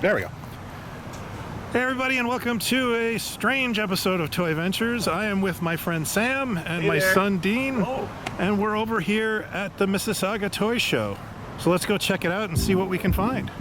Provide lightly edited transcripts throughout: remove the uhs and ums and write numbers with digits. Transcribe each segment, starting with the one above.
There we go. Hey everybody, and welcome to a strange episode of Toy Ventures. I am with my friend Sam and my son Dean, and we're over here at the Mississauga Toy Show. So let's go check it out and see what we can find.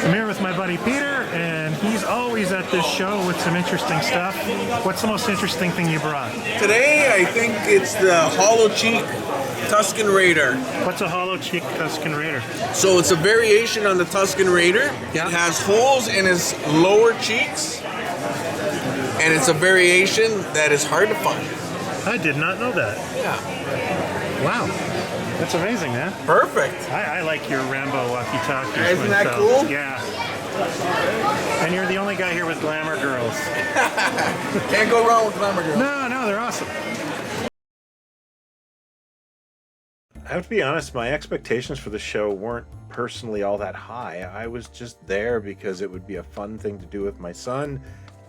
I'm here with my buddy Peter, and he's always at this show with some interesting stuff. What's the most interesting thing you brought? Today, I think it's the hollow cheek Tusken Raider. What's a hollow cheek Tusken Raider? So it's a variation on the Tusken Raider. Yeah. It has holes in his lower cheeks, and it's a variation that is hard to find. I did not know that. Yeah. Wow. That's amazing, man. Perfect. I like your Rambo walkie-talkies. Isn't that cool? Yeah. And you're the only guy here with glamour girls. Can't go wrong with glamour girls. No, they're awesome. I have to be honest, my expectations for the show weren't personally all that high. I was just there because it would be a fun thing to do with my son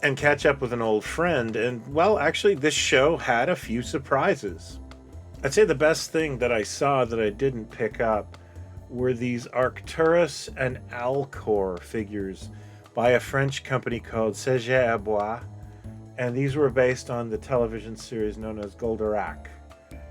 and catch up with an old friend. And, well, actually, this show had a few surprises. I'd say the best thing that I saw that I didn't pick up were these Arcturus and Alcor figures by a French company called Ceji Arbois, and these were based on the television series known as Goldorak.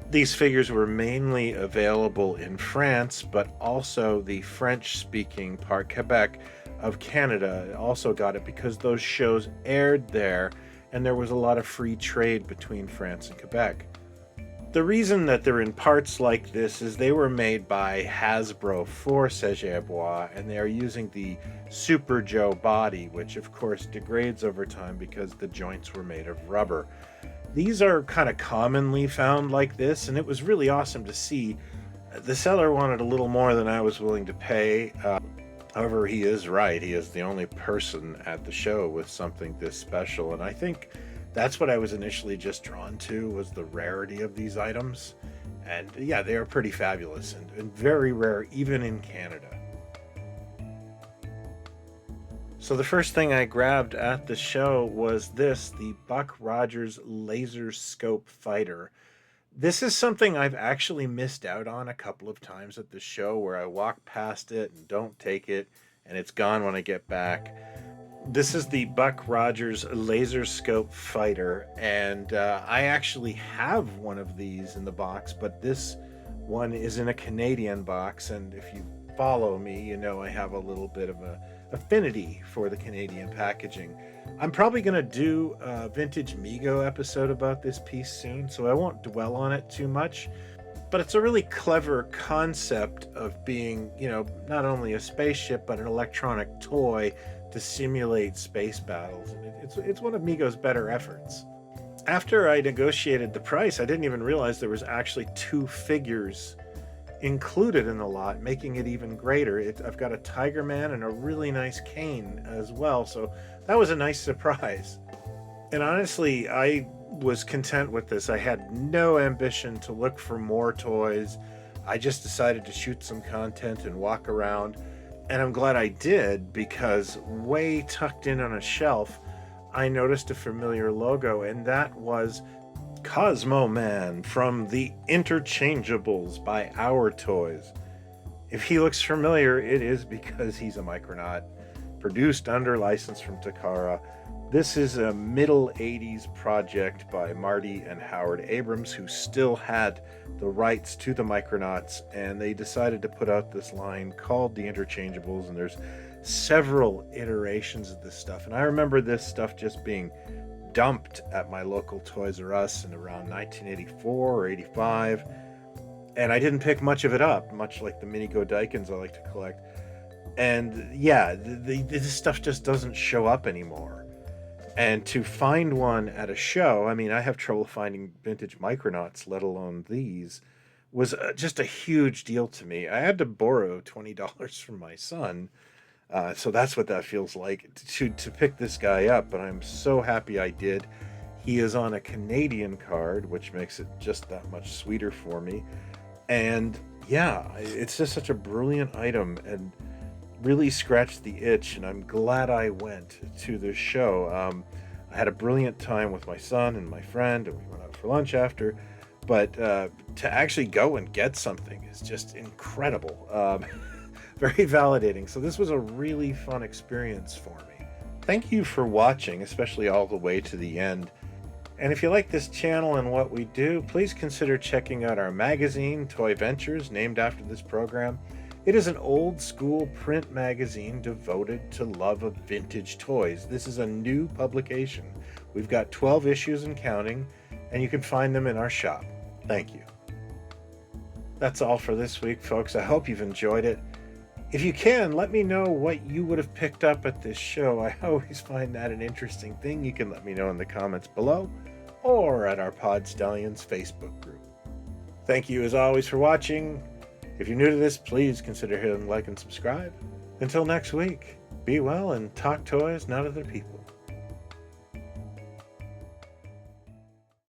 These figures were mainly available in France, but also the French-speaking part, Quebec, of Canada also got it because those shows aired there, and there was a lot of free trade between France and Quebec. The reason that they're in parts like this is they were made by Hasbro for Ceji Arbois, and they are using the Super Joe body, which of course degrades over time because the joints were made of rubber. These are kind of commonly found like this, and it was really awesome to see. The seller wanted a little more than I was willing to pay. However, he is right. He is the only person at the show with something this special, and I think that's what I was initially just drawn to, was the rarity of these items. And yeah, they are pretty fabulous and very rare, even in Canada. So the first thing I grabbed at the show was this, the Buck Rogers Laser Scope Fighter. This is something I've actually missed out on a couple of times at the show, where I walk past it and don't take it, and it's gone when I get back. This is the Buck Rogers Laser Scope Fighter, and I actually have one of these in the box, but this one is in a Canadian box, and if you follow me, you know I have a little bit of a affinity for the Canadian packaging. I'm probably going to do a vintage Mego episode about this piece soon, so I won't dwell on it too much. But it's a really clever concept of being, not only a spaceship, but an electronic toy to simulate space battles. And it's one of Mego's better efforts. After I negotiated the price, I didn't even realize there was actually 2 figures included in the lot, making it even greater. I've got a Tiger Man and a really nice cane as well, so that was a nice surprise. And honestly, I was content with this. I had no ambition to look for more toys. I just decided to shoot some content and walk around, and I'm glad I did, because way tucked in on a shelf I noticed a familiar logo, and that was Cosmo Man from the Interchangables by Hourtoys. If he looks familiar, it is because he's a Micronaut, produced under license from Takara. This is a middle 80s project by Marty and Howard Abrams, who still had the rights to the Micronauts, and they decided to put out this line called the Interchangables, and there's several iterations of this stuff. And I remember this stuff just being dumped at my local Toys R Us in around 1984 or 85, and I didn't pick much of it up, much like the mini Godikins I like to collect. And yeah, this stuff just doesn't show up anymore. And to find one at a show, I mean, I have trouble finding vintage Micronauts, let alone these, was just a huge deal to me. I had to borrow $20 from my son, so that's what that feels like, to pick this guy up, but I'm so happy I did. He is on a Canadian card, which makes it just that much sweeter for me. And yeah, it's just such a brilliant item, and really scratched the itch, and I'm glad I went to this show. I had a brilliant time with my son and my friend, and we went out for lunch after, but to actually go and get something is just incredible. Very validating. So this was a really fun experience for me. Thank you for watching, especially all the way to the end. And if you like this channel and what we do, please consider checking out our magazine, Toy Ventures, named after this program. It is an old school print magazine devoted to love of vintage toys. This is a new publication. We've got 12 issues and counting, and you can find them in our shop. Thank you. That's all for this week, folks. I hope you've enjoyed it. If you can, let me know what you would have picked up at this show. I always find that an interesting thing. You can let me know in the comments below or at our Pod Stallions Facebook group. Thank you as always for watching. If you're new to this, please consider hitting like and subscribe. Until next week, be well and talk toys, not other people.